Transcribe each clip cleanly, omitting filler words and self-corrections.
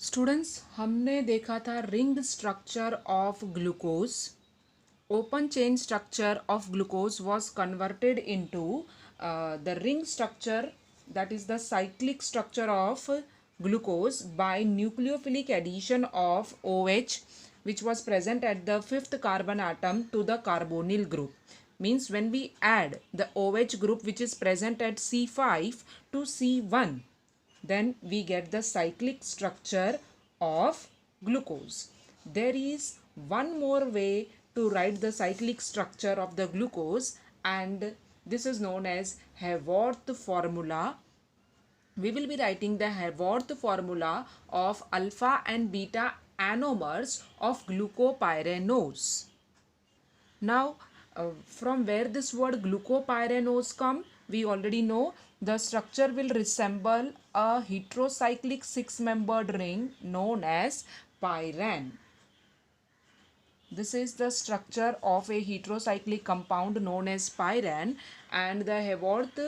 Students, हमने देखा था ring structure of glucose. Open chain structure of glucose was converted into the ring structure, that is the cyclic structure of glucose, by nucleophilic addition of OH, which was present at the fifth carbon atom to the carbonyl group. Means when we add the OH group which is present at C5 to C1, then we get the cyclic structure of glucose. There is one more way to write the cyclic structure of the glucose, and this is known as Haworth formula. We will be writing the Haworth formula of alpha and beta anomers of glucopyranose. Now, from where this word glucopyranose come, we already know the structure will resemble a heterocyclic six-membered ring known as pyran. This is the structure of a heterocyclic compound known as pyran, and the Haworth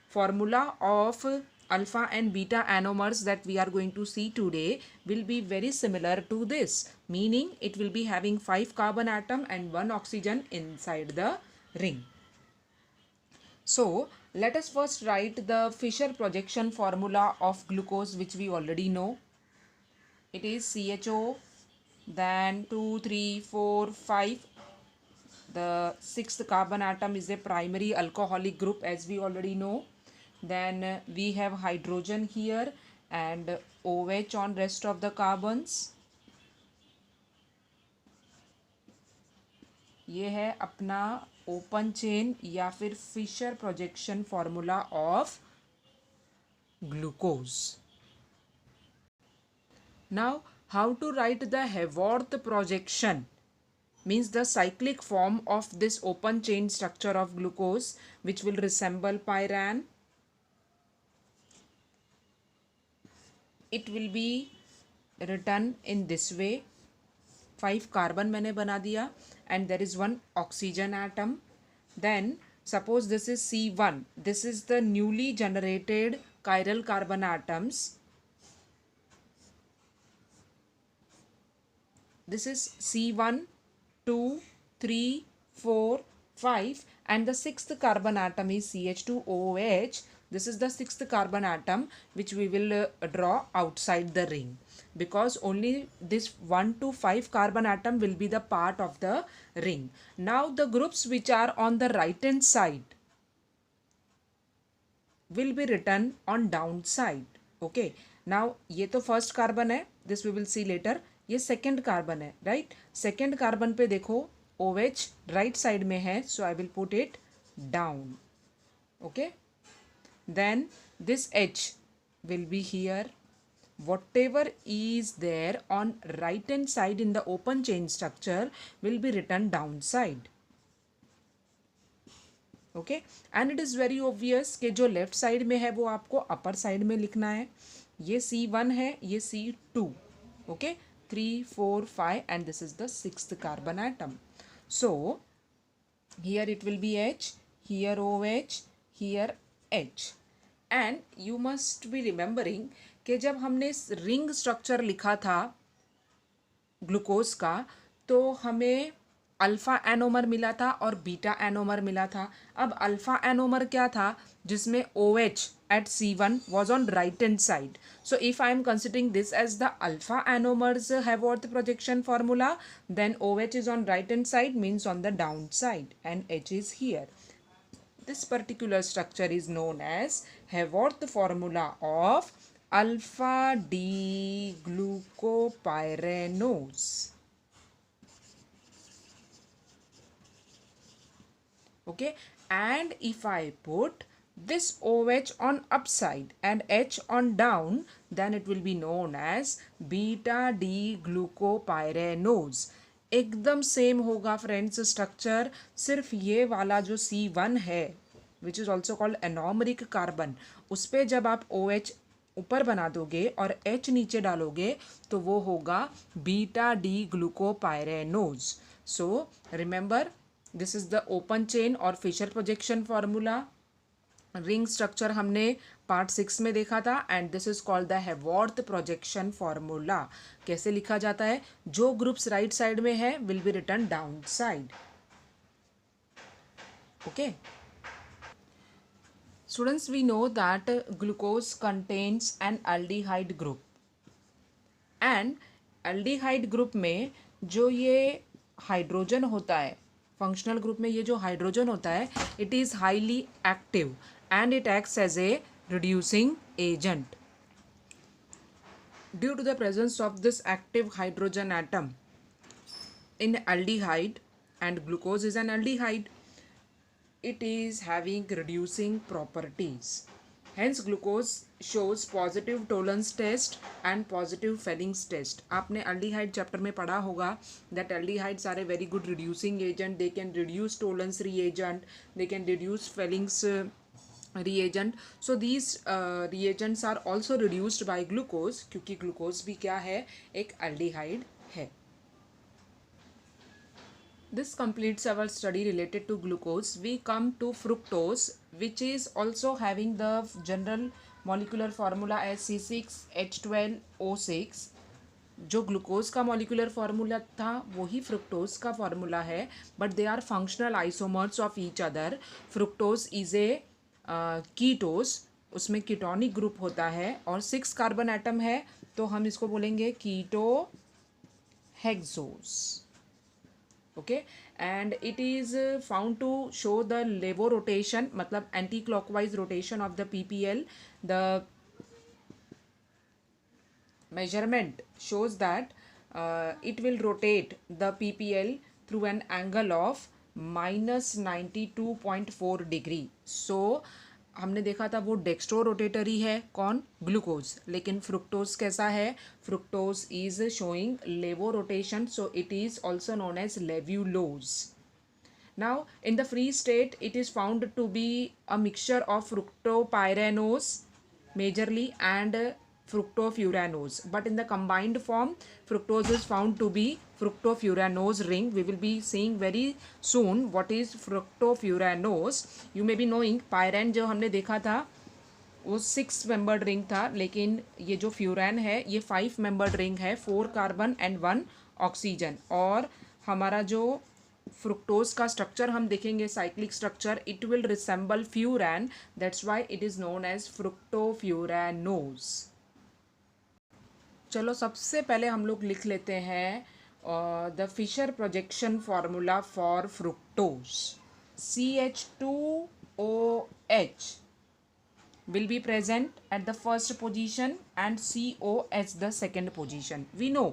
formula of alpha and beta anomers that we are going to see today will be very similar to this, meaning it will be having 5 carbon atom and 1 oxygen inside the ring. So let us first write the Fischer projection formula of glucose, which we already know. It is CHO, then 2, 3, 4, 5. The sixth carbon atom is a primary alcoholic group, as we already know. Then we have hydrogen here and OH on rest of the carbons. ये है अपना open chain या फिर Fischer projection formula of glucose. Now, how to write the Haworth projection? Means the cyclic form of this open chain structure of glucose, which will resemble pyran. It will be written in this way. 5 carbon मैंने बना दिया and there is 1 oxygen atom. Then suppose this is C1. This is the newly generated chiral carbon atoms. This is C1, 2, 3, 4, 5, and the sixth carbon atom is CH2OH. This is the sixth carbon atom which we will draw outside the ring, because only this 1 to 5 carbon atom will be the part of the ring. Now the groups which are on the right hand side will be written on down side. Okay. Now ये तो first carbon है, this we will see later. ये second carbon है, right. Second carbon पे देखो OH right side में है, so I will put it down. Okay. Then this H will be here. Whatever is there on right hand side in the open chain structure will be written downside. Okay. And it is very obvious कि जो left side में है वो आपको upper side में लिखना है. ये C1 है, ये C2. Okay. 3, 4, 5, and this is the sixth carbon atom. So here it will be H, here OH, here H. And you must be remembering कि जब हमने रिंग स्ट्रक्चर लिखा था ग्लूकोज का, तो हमें अल्फ़ा एनोमर मिला था और बीटा एनोमर मिला था. अब अल्फ़ा एनोमर क्या था, जिसमें OH at C1 was on right hand side. So if I am considering this as the alpha anomer's Haworth projection formula, then OH is on right hand side, means on the down side, and H is here. This particular structure is known as Haworth formula of alpha D glucopyranose. Okay, and if I put this OH on upside and H on down, then it will be known as beta D glucopyranose. एकदम same होगा friends structure. सिर्फ ये वाला जो C1 है, which is also called anomeric carbon, उस पर जब आप OH ऊपर बना दोगे और H नीचे डालोगे तो वो होगा beta D glucopyranose. So remember, this is the open chain or Fischer projection formula. Ring structure हमने पार्ट 6 में देखा था and this is called the Haworth projection formula. कैसे लिखा जाता है? जो ग्रुप्स राइट साइड में है will be written down side. Okay students, we know that glucose contains an aldehyde group and aldehyde group में जो ये हाइड्रोजन होता है, फंक्शनल ग्रुप में ये जो हाइड्रोजन होता है, it is highly active and it acts as a reducing agent. Due to the presence of this active hydrogen atom in aldehyde and glucose is an aldehyde, it is having reducing properties. Hence glucose shows positive Tollens test and positive Fellings test. आपने aldehyde chapter में पढ़ा होगा that aldehydes are a very good reducing agent. They can reduce Tollens reagent, they can reduce Fellings reagent. So these reagents are also reduced by glucose, क्योंकि glucose भी क्या है? एक aldehyde है। This completes our study related to glucose. We come to fructose, which is also having the general molecular formula as C6H12O6. जो glucose का molecular formula था वही फ्रुक्टोज का फार्मूला है, but they are functional isomers of each other. Fructose is a ketose, उसमें ketonic group होता है और 6 कार्बन एटम है, तो हम इसको बोलेंगे keto hexose. Okay and it is found to show the levo rotation, मतलब anti clockwise rotation of the PPL. The measurement shows that it will rotate the PPL through an angle of -92.4 degree. So हमने देखा था वो dextro rotatory है, कौन? Glucose. लेकिन fructose कैसा है? Fructose is showing levo rotation, so it is also known as levulose. Now, in the free state, it is found to be a mixture of fructopyranose majorly and fructofuranose. But in the combined form, fructose is found to be fructofuranose ring. We will be seeing very soon what is fructofuranose. You may be knowing pyran जो हमने देखा था वो 6 membered ring था, लेकिन ये जो फ्यूरैन है ये 5 मेंबर्ड रिंग है, 4 कार्बन एंड 1 ऑक्सीजन। और हमारा जो फ्रुक्टोज का स्ट्रक्चर हम देखेंगे, cyclic structure, it will resemble furan, that's why it is known as fructofuranose. चलो सबसे पहले हम लोग लिख लेते हैं the Fischer projection formula for fructose. CH2OH will be present at the first position and CO as the second position. We know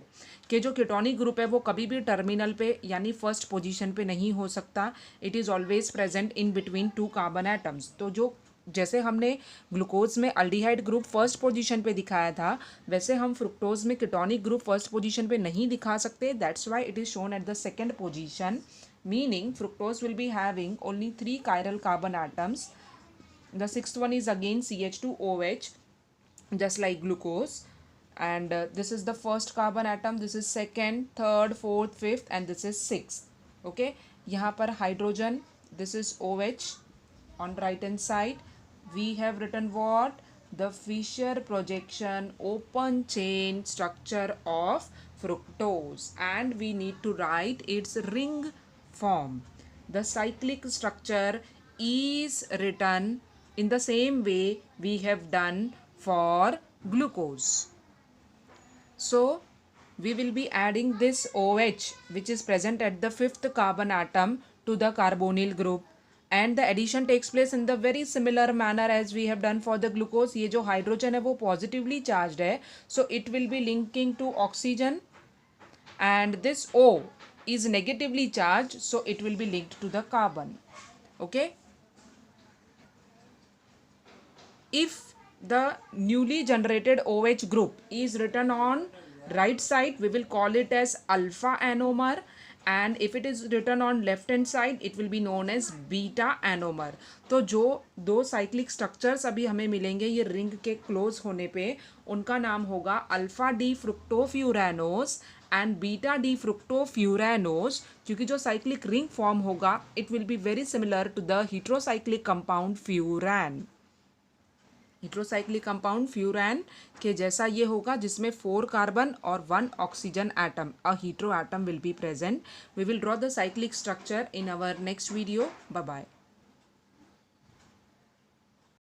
कि जो कीटोनिक ग्रुप है वो कभी भी टर्मिनल पे यानी फर्स्ट पोजीशन पे नहीं हो सकता, it is always present in between 2 carbon atoms. तो जो जैसे हमने ग्लूकोज में अल्डिहाइड ग्रुप फर्स्ट पोजीशन पे दिखाया था, वैसे हम फ्रुक्टोज में कीटोनिक ग्रुप फर्स्ट पोजीशन पे नहीं दिखा सकते, that's why it is shown at the second position, meaning fructose will be having only 3 chiral carbon atoms. The sixth one is again CH2OH, just like glucose, and this is the first carbon atom, this is second, third, fourth, fifth, and this is sixth. Okay, यहाँ पर hydrogen, this is OH on right hand side. We have written what? The Fisher projection open chain structure of fructose, and we need to write its ring form. The cyclic structure is written in the same way we have done for glucose. So we will be adding this OH which is present at the 5th carbon atom to the carbonyl group, and the addition takes place in the very similar manner as we have done for the glucose. ये जो hydrogen है वो positively charged है, so it will be linking to oxygen, and this O is negatively charged, so it will be linked to the carbon. Okay, if the newly generated OH group is written on right side, we will call it as alpha anomer, and if it is written on left hand side, it will be known as beta anomer. तो जो दो cyclic structures अभी हमें मिलेंगे ये ring के close होने पे, उनका नाम होगा alpha D fructofuranose and beta D fructofuranose, क्योंकि जो साइक्लिक रिंग फॉर्म होगा it will be very similar to the heterocyclic compound furan. Heterocyclic compound furan के जैसा ये होगा, जिसमें 4 कार्बन और 1 oxygen atom, a hetero atom will be present. We will draw the cyclic structure in our next video. Bye bye.